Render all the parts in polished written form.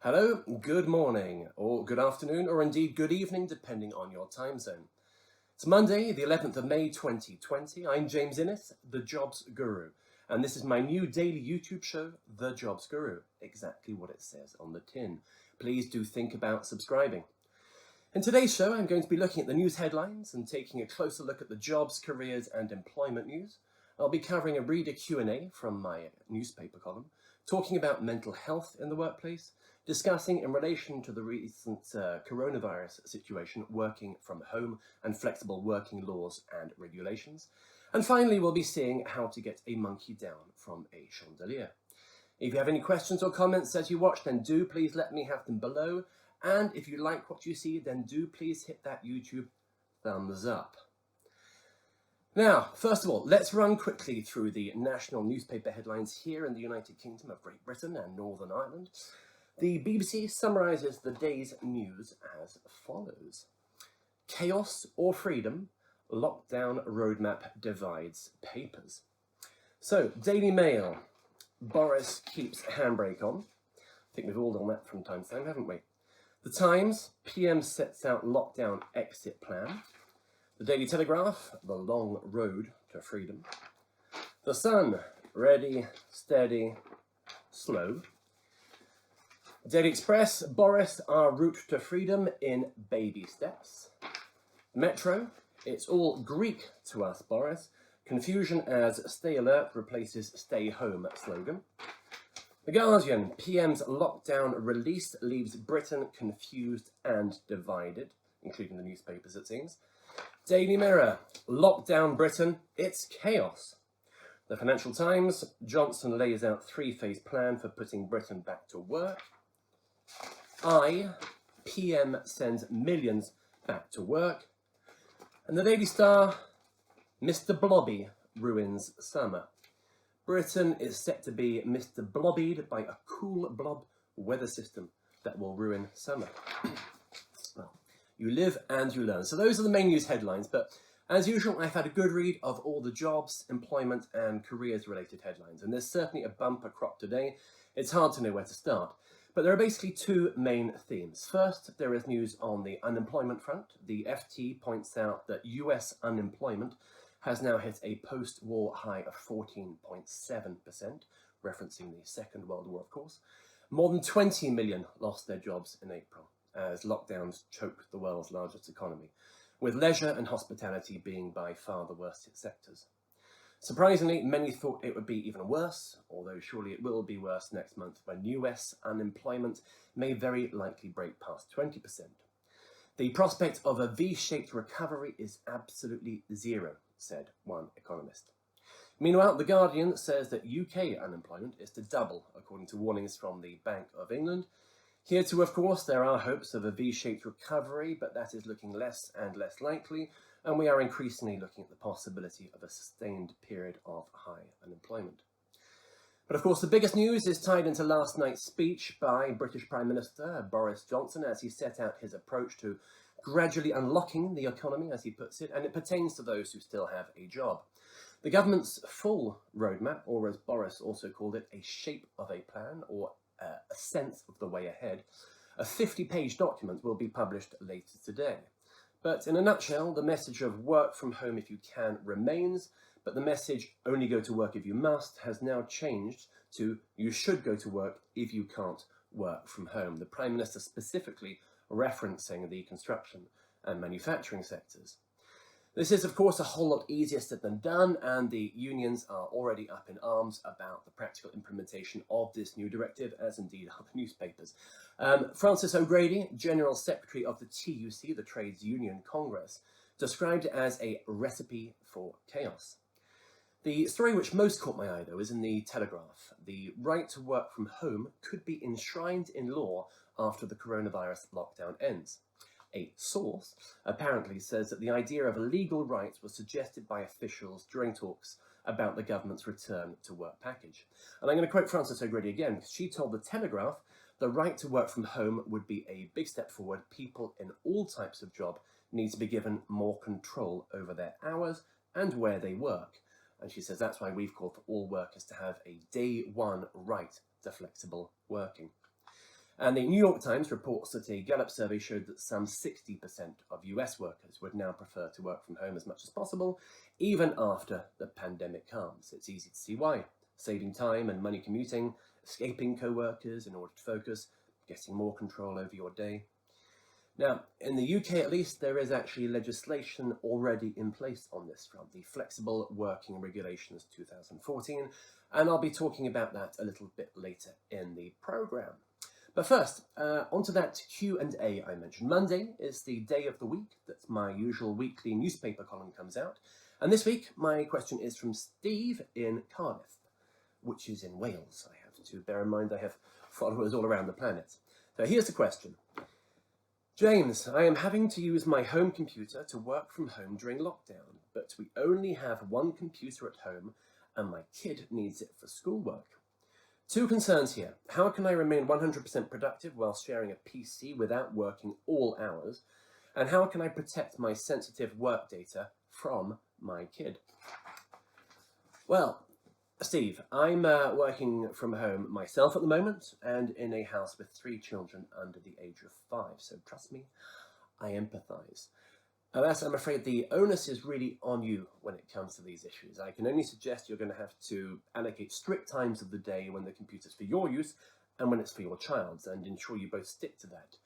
Hello, good morning, or good afternoon, or indeed good evening, depending on your time zone. It's Monday, the 11th of May 2020. I'm James Innes, the Jobs Guru, and this is my new daily YouTube show, The Jobs Guru. Exactly what it says on the tin. Please do think about subscribing. In today's show, I'm going to be looking at the news headlines and taking a closer look at the jobs, careers, and employment news. I'll be covering a reader Q&A from my newspaper column, talking about mental health in the workplace, discussing in relation to the recent coronavirus situation, working from home and flexible working laws and regulations. And finally, we'll be seeing how to get a monkey down from a chandelier. If you have any questions or comments as you watch, then do please let me have them below. And if you like what you see, then do please hit that YouTube thumbs up. Now, first of all, let's run quickly through the national newspaper headlines here in the United Kingdom of Great Britain and Northern Ireland. The BBC summarises the day's news as follows. Chaos or freedom? Lockdown roadmap divides papers. So, Daily Mail. Boris keeps handbrake on. I think we've all done that from time to time, haven't we? The Times. PM sets out lockdown exit plan. The Daily Telegraph. The long road to freedom. The Sun. Ready, steady, slow. Daily Express, Boris, our route to freedom in baby steps. Metro, it's all Greek to us, Boris. Confusion as stay alert replaces stay home slogan. The Guardian, PM's lockdown release leaves Britain confused and divided, including the newspapers it seems. Daily Mirror, lockdown Britain, it's chaos. The Financial Times, Johnson lays out three-phase plan for putting Britain back to work. PM sends millions back to work. And the Daily Star, Mr. Blobby ruins summer. Britain is set to be Mr. Blobbied by a cool blob weather system that will ruin summer. Well, you live and you learn. So those are the main news headlines, but as usual, I've had a good read of all the jobs, employment and careers related headlines, and there's certainly a bumper crop today. It's hard to know where to start. But there are basically two main themes. First, there is news on the unemployment front. The FT points out that US unemployment has now hit a post-war high of 14.7%, referencing the Second World War, of course. More than 20 million lost their jobs in April as lockdowns choked the world's largest economy, with leisure and hospitality being by far the worst hit sectors. Surprisingly, many thought it would be even worse, although surely it will be worse next month when US unemployment may very likely break past 20%. The prospect of a V-shaped recovery is absolutely zero, said one economist. Meanwhile, The Guardian says that UK unemployment is to double, according to warnings from the Bank of England. Here too, of course, there are hopes of a V-shaped recovery, but that is looking less and less likely, and we are increasingly looking at the possibility of a sustained period of high unemployment. But of course, the biggest news is tied into last night's speech by British Prime Minister Boris Johnson as he set out his approach to gradually unlocking the economy, as he puts it, and it pertains to those who still have a job. The government's full roadmap, or as Boris also called it, a shape of a plan, or a sense of the way ahead, a 50-page document will be published later today. But in a nutshell, the message of work from home if you can remains, but the message only go to work if you must has now changed to you should go to work if you can't work from home. The Prime Minister specifically referencing the construction and manufacturing sectors. This is, of course, a whole lot easier said than done, and the unions are already up in arms about the practical implementation of this new directive, as indeed are the newspapers. Francis O'Grady, General Secretary of the TUC, the Trades Union Congress, described it as a recipe for chaos. The story which most caught my eye, though, is in the Telegraph. The right to work from home could be enshrined in law after the coronavirus lockdown ends. A source apparently says that the idea of legal rights was suggested by officials during talks about the government's return to work package. And I'm going to quote Frances O'Grady again, because she told the Telegraph the right to work from home would be a big step forward. People in all types of job need to be given more control over their hours and where they work. And she says that's why we've called for all workers to have a day one right to flexible working. And the New York Times reports that a Gallup survey showed that some 60% of US workers would now prefer to work from home as much as possible, even after the pandemic calms. It's easy to see why. Saving time and money commuting, escaping co-workers in order to focus, getting more control over your day. Now, in the UK at least, there is actually legislation already in place on this front, the Flexible Working Regulations 2014, and I'll be talking about that a little bit later in the programme. But first, onto that Q&A I mentioned. Monday is the day of the week that my usual weekly newspaper column comes out, and this week my question is from Steve in Cardiff, which is in Wales. I have to bear in mind I have followers all around the planet. So here's the question. James, I am having to use my home computer to work from home during lockdown, but we only have one computer at home and my kid needs it for schoolwork. Two concerns here. How can I remain 100% productive while sharing a PC without working all hours? And how can I protect my sensitive work data from my kid? Well, Steve, I'm working from home myself at the moment and in a house with 3 children under the age of 5. So trust me, I empathise. Alas, I'm afraid the onus is really on you when it comes to these issues. I can only suggest you're going to have to allocate strict times of the day when the computer's for your use and when it's for your child's, and ensure you both stick to that.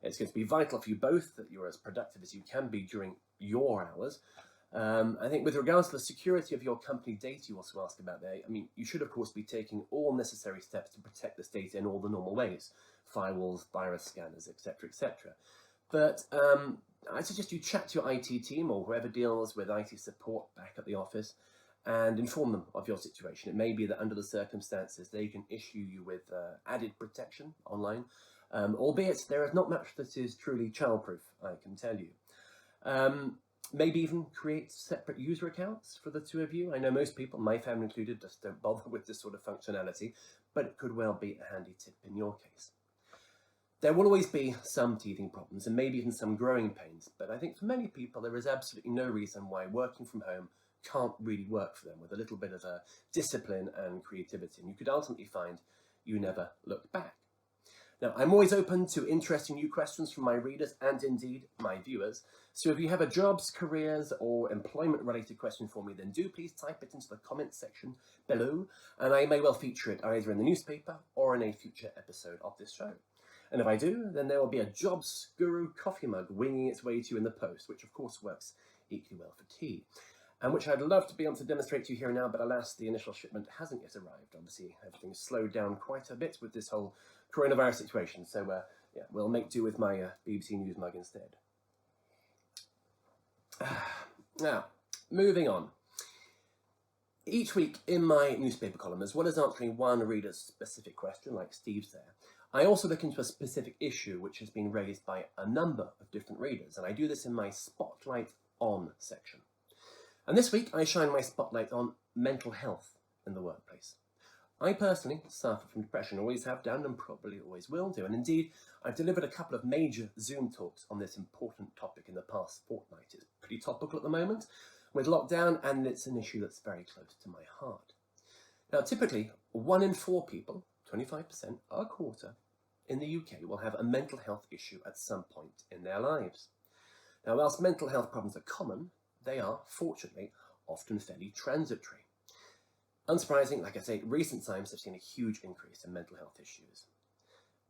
It's going to be vital for you both that you're as productive as you can be during your hours. I think with regards to the security of your company data you also asked about there, I mean, you should of course be taking all necessary steps to protect this data in all the normal ways, firewalls, virus scanners, etc., etc. But I suggest you chat to your IT team or whoever deals with IT support back at the office and inform them of your situation. It may be that under the circumstances they can issue you with added protection online, albeit there is not much that is truly childproof, I can tell you. Maybe even create separate user accounts for the two of you. I know most people, my family included, just don't bother with this sort of functionality, but it could well be a handy tip in your case. There will always be some teething problems and maybe even some growing pains, but I think for many people there is absolutely no reason why working from home can't really work for them with a little bit of discipline and creativity, and you could ultimately find you never look back. Now, I'm always open to interesting new questions from my readers and indeed my viewers. So if you have a jobs, careers or employment related question for me, then do please type it into the comments section below, and I may well feature it either in the newspaper or in a future episode of this show. And if I do, then there will be a Jobs Guru coffee mug winging its way to you in the post, which of course works equally well for tea, and which I'd love to be able to demonstrate to you here and now, but alas, the initial shipment hasn't yet arrived. Obviously, everything's slowed down quite a bit with this whole coronavirus situation, so yeah, we'll make do with my BBC News mug instead. Now, moving on. Each week in my newspaper column, as well as answering one reader's specific question, like Steve's there, I also look into a specific issue which has been raised by a number of different readers, and I do this in my Spotlight On section. And this week I shine my spotlight on mental health in the workplace. I personally suffer from depression, always have done and probably always will do, and indeed I've delivered a couple of major Zoom talks on this important topic in the past fortnight. It's pretty topical at the moment with lockdown, and it's an issue that's very close to my heart. Now, typically 1 in 4 people, 25%, a quarter, in the UK will have a mental health issue at some point in their lives. Now, whilst mental health problems are common, they are, fortunately, often fairly transitory. Unsurprising, like I say, recent times have seen a huge increase in mental health issues.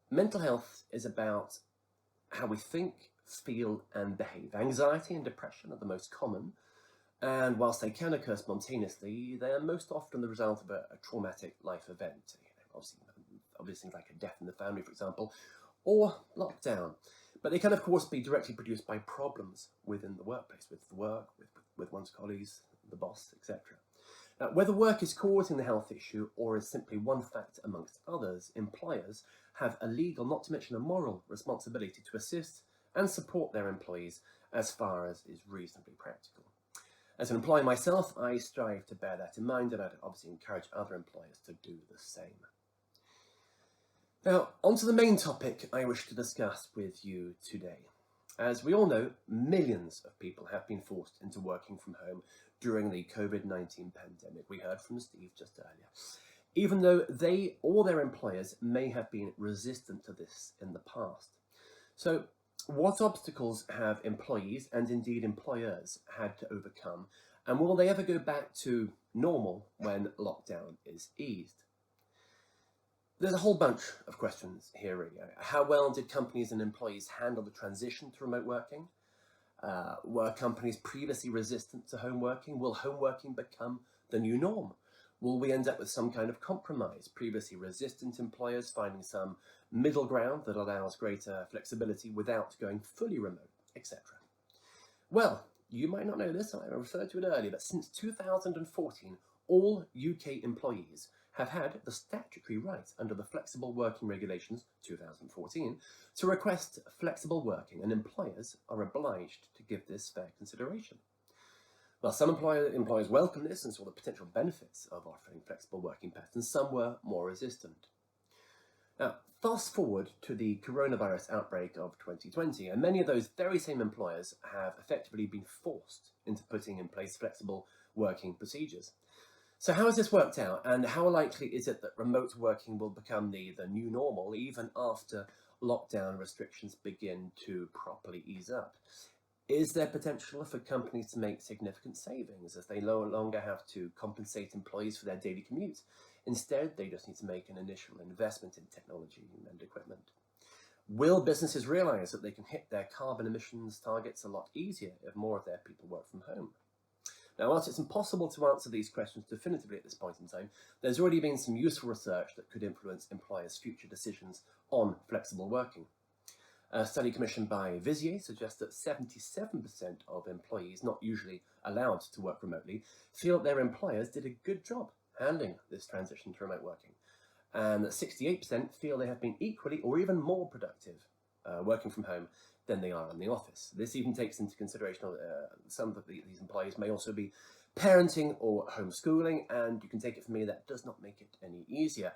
Mental health is about how we think, feel and behave. Anxiety and depression are the most common, and whilst they can occur spontaneously, they are most often the result of a traumatic life event. Obviously things like a death in the family, for example, or lockdown. But they can, of course, be directly produced by problems within the workplace, with the work, with one's colleagues, the boss, etc. Now, whether work is causing the health issue or is simply one factor amongst others, employers have a legal, not to mention a moral, responsibility to assist and support their employees as far as is reasonably practical. As an employee myself, I strive to bear that in mind, and I'd obviously encourage other employers to do the same. Now, on to the main topic I wish to discuss with you today. As we all know, millions of people have been forced into working from home during the COVID-19 pandemic. We heard from Steve just earlier. even though they or their employers may have been resistant to this in the past. So, what obstacles have employees and indeed employers had to overcome, and will they ever go back to normal when lockdown is eased? There's a whole bunch of questions here, really. How well did companies and employees handle the transition to remote working? Were companies previously resistant to home working? Will home working become the new norm? Will we end up with some kind of compromise? Previously resistant employers finding some middle ground that allows greater flexibility without going fully remote, etc. Well, you might not know this, I referred to it earlier, but since 2014, all UK employees have had the statutory right under the Flexible Working Regulations 2014 to request flexible working, and employers are obliged to give this fair consideration. Well, some employers welcomed this and saw the potential benefits of offering flexible working patterns. Some were more resistant. Now, fast forward to the coronavirus outbreak of 2020, and many of those very same employers have effectively been forced into putting in place flexible working procedures. So how has this worked out, and how likely is it that remote working will become the new normal even after lockdown restrictions begin to properly ease up? Is there potential for companies to make significant savings as they no longer have to compensate employees for their daily commute? Instead, they just need to make an initial investment in technology and equipment. Will businesses realise that they can hit their carbon emissions targets a lot easier if more of their people work from home? Now, whilst it's impossible to answer these questions definitively at this point in time, there's already been some useful research that could influence employers' future decisions on flexible working. A study commissioned by Vizier suggests that 77% of employees not usually allowed to work remotely feel that their employers did a good job handling this transition to remote working, and that 68% feel they have been equally or even more productive working from home than they are in the office. This even takes into consideration some of these employees may also be parenting or homeschooling, and you can take it from me that does not make it any easier.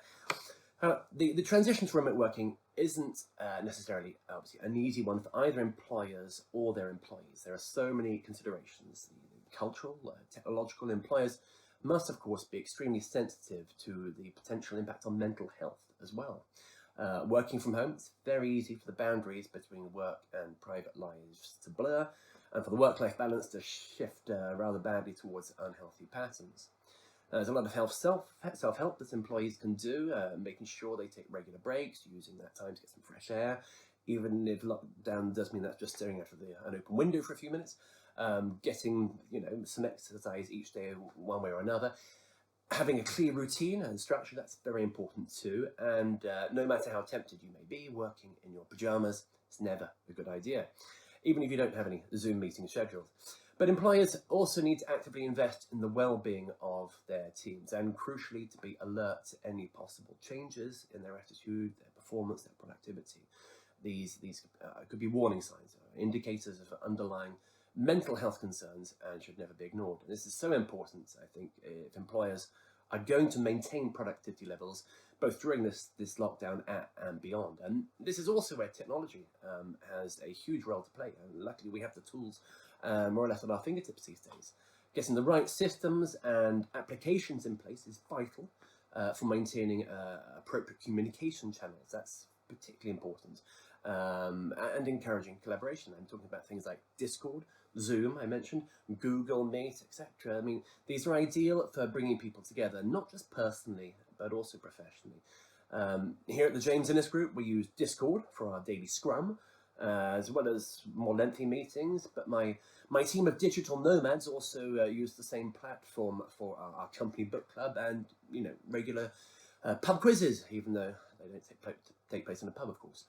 The transition to remote working isn't necessarily, obviously, an easy one for either employers or their employees. There are so many considerations. The cultural, technological employers must, of course, be extremely sensitive to the potential impact on mental health as well. Working from home, it's very easy for the boundaries between work and private lives to blur, and for the work-life balance to shift rather badly towards unhealthy patterns. There's a lot of self-help that employees can do, making sure they take regular breaks, using that time to get some fresh air, even if lockdown does mean that's just staring out of an open window for a few minutes, getting some exercise each day one way or another, having a clear routine and structure, that's very important too, and no matter how tempted you may be, working in your pyjamas is never a good idea, even if you don't have any Zoom meetings scheduled. But employers also need to actively invest in the well-being of their teams, and crucially to be alert to any possible changes in their attitude, their performance, their productivity. These could be warning signs, indicators of underlying mental health concerns, and should never be ignored. And this is so important, I think, if employers are going to maintain productivity levels both during this lockdown and beyond. And this is also where technology has a huge role to play. And luckily, we have the tools more or less at our fingertips these days. Getting the right systems and applications in place is vital for maintaining appropriate communication channels. That's particularly important. And encouraging collaboration. I'm talking about things like Discord, Zoom, I mentioned, Google Meet, etc. I mean, these are ideal for bringing people together, not just personally, but also professionally. Here at the James Innes Group, we use Discord for our daily scrum, as well as more lengthy meetings, but my team of digital nomads also use the same platform for our company book club and regular pub quizzes, even though they don't take place in a pub, of course.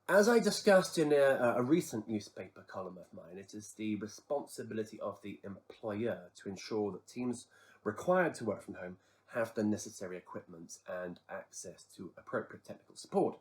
As I discussed in a recent newspaper column of mine, it is the responsibility of the employer to ensure that teams required to work from home have the necessary equipment and access to appropriate technical support.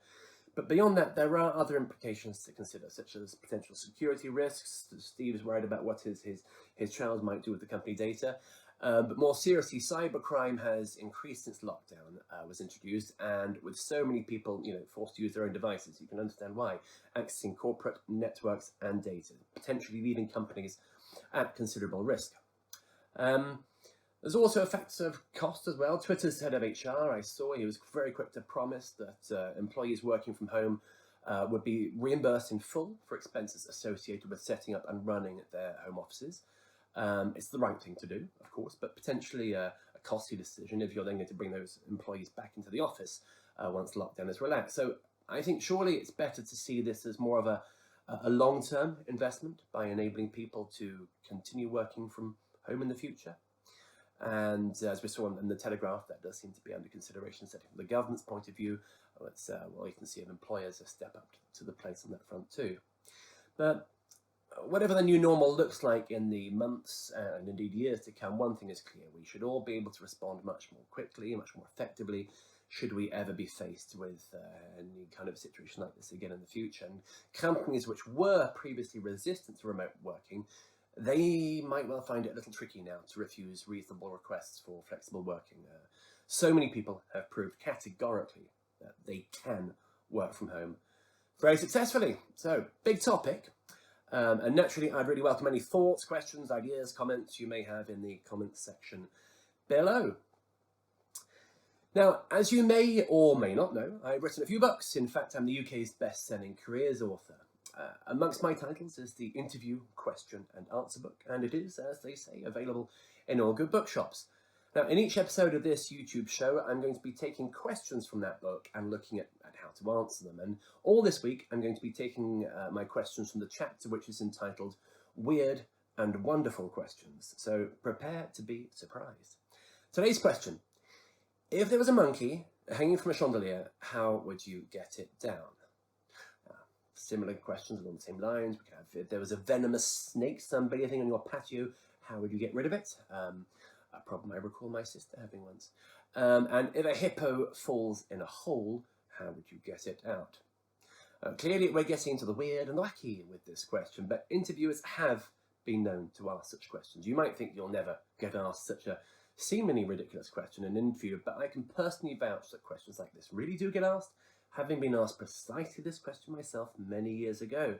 But beyond that, there are other implications to consider, such as potential security risks. Steve is worried about what his child might do with the company data. But more seriously, cybercrime has increased since lockdown was introduced, and with so many people, forced to use their own devices, you can understand why, accessing corporate networks and data, potentially leaving companies at considerable risk. There's also a factor of cost as well. Twitter's head of HR, I saw, he was very quick to promise that employees working from home would be reimbursed in full for expenses associated with setting up and running their home offices. It's the right thing to do, of course, but potentially a costly decision if you're then going to bring those employees back into the office once lockdown is relaxed. So I think surely it's better to see this as more of a long-term investment by enabling people to continue working from home in the future. And as we saw in the Telegraph, that does seem to be under consideration, certainly from the government's point of view. It's well, you can see if employers have stepped up to the plate on that front too. But whatever the new normal looks like in the months and indeed years to come, one thing is clear: we should all be able to respond much more quickly, much more effectively, should we ever be faced with any kind of situation like this again in the future. And companies which were previously resistant to remote working, they might well find it a little tricky now to refuse reasonable requests for flexible working. So many people have proved categorically that they can work from home very successfully. So, big topic. And naturally, I'd really welcome any thoughts, questions, ideas, comments you may have in the comments section below. Now, as you may or may not know, I've written a few books. In fact, I'm the UK's best-selling careers author. Amongst my titles is the Interview, Question and Answer book, and it is, as they say, available in all good bookshops. Now, in each episode of this YouTube show, I'm going to be taking questions from that book and looking at how to answer them. And all this week, I'm going to be taking my questions from the chapter which is entitled Weird and Wonderful Questions. So prepare to be surprised. Today's question: if there was a monkey hanging from a chandelier, how would you get it down? Similar questions along the same lines. We could have, if there was a venomous snake sunbathing on your patio, how would you get rid of it? A problem I recall my sister having once. And if a hippo falls in a hole, how would you get it out? Clearly, we're getting into the weird and wacky with this question, but interviewers have been known to ask such questions. You might think you'll never get asked such a seemingly ridiculous question in an interview, but I can personally vouch that questions like this really do get asked, having been asked precisely this question myself many years ago.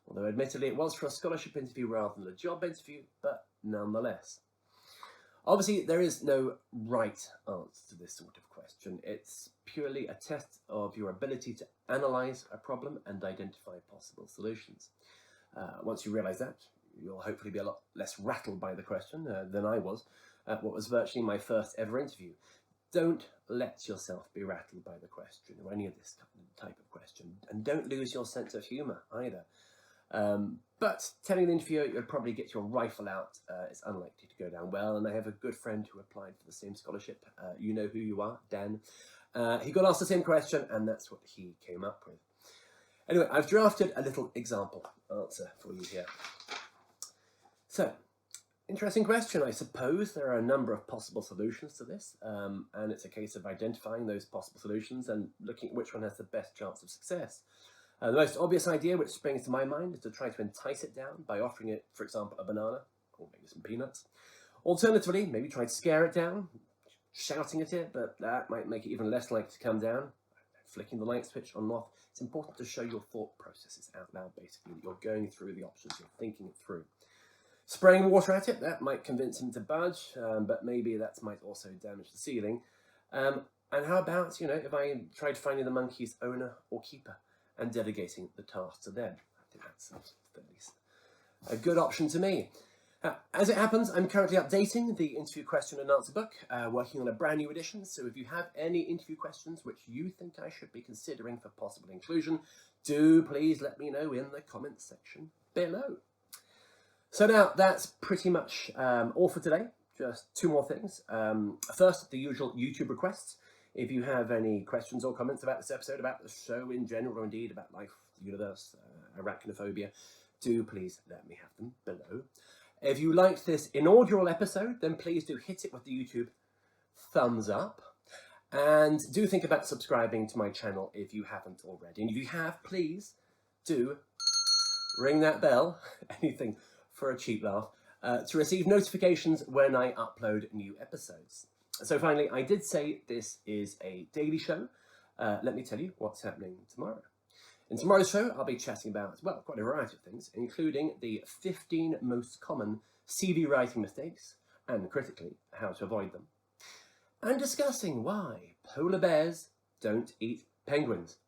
Although admittedly it was for a scholarship interview rather than a job interview, but nonetheless. Obviously there is no right answer to this sort of question. It's purely a test of your ability to analyse a problem and identify possible solutions. Once you realise that, you'll hopefully be a lot less rattled by the question than I was at what was virtually my first ever interview. Don't let yourself be rattled by the question or any of this type of question, and don't lose your sense of humour either. But telling the interviewer you'll probably get your rifle out is unlikely to go down well, and I have a good friend who applied for the same scholarship. You know who you are, Dan. He got asked the same question, and that's what he came up with. Anyway, I've drafted a little example answer for you here. So, interesting question. I suppose there are a number of possible solutions to this, and it's a case of identifying those possible solutions and looking at which one has the best chance of success. The most obvious idea which springs to my mind is to try to entice it down by offering it, for example, a banana or maybe some peanuts. Alternatively, maybe try to scare it down, shouting at it, but that might make it even less likely to come down. Flicking the light switch on and off. It's important to show your thought processes out loud, basically, that you're going through the options, you're thinking it through. Spraying water at it, that might convince him to budge, but maybe that might also damage the ceiling. And how about, if I tried finding the monkey's owner or keeper and delegating the task to them? I think that sounds a good option to me. As it happens, I'm currently updating the interview question and answer book, working on a brand new edition. So if you have any interview questions which you think I should be considering for possible inclusion, do please let me know in the comments section below. So now that's pretty much all for today. Just two more things. First, the usual YouTube requests. If you have any questions or comments about this episode, about the show in general, or indeed about life, the universe, arachnophobia, do please let me have them below. If you liked this inaugural episode, then please do hit it with the YouTube thumbs up. And do think about subscribing to my channel if you haven't already. And if you have, please do ring that bell, anything for a cheap laugh, to receive notifications when I upload new episodes. So finally, I did say this is a daily show. Let me tell you what's happening tomorrow. In tomorrow's show, I'll be chatting about, well, quite a variety of things, including the 15 most common CV writing mistakes, and critically, how to avoid them, and discussing why polar bears don't eat penguins.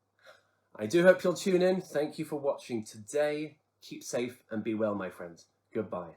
I do hope you'll tune in. Thank you for watching today. Keep safe and be well, my friends. Goodbye.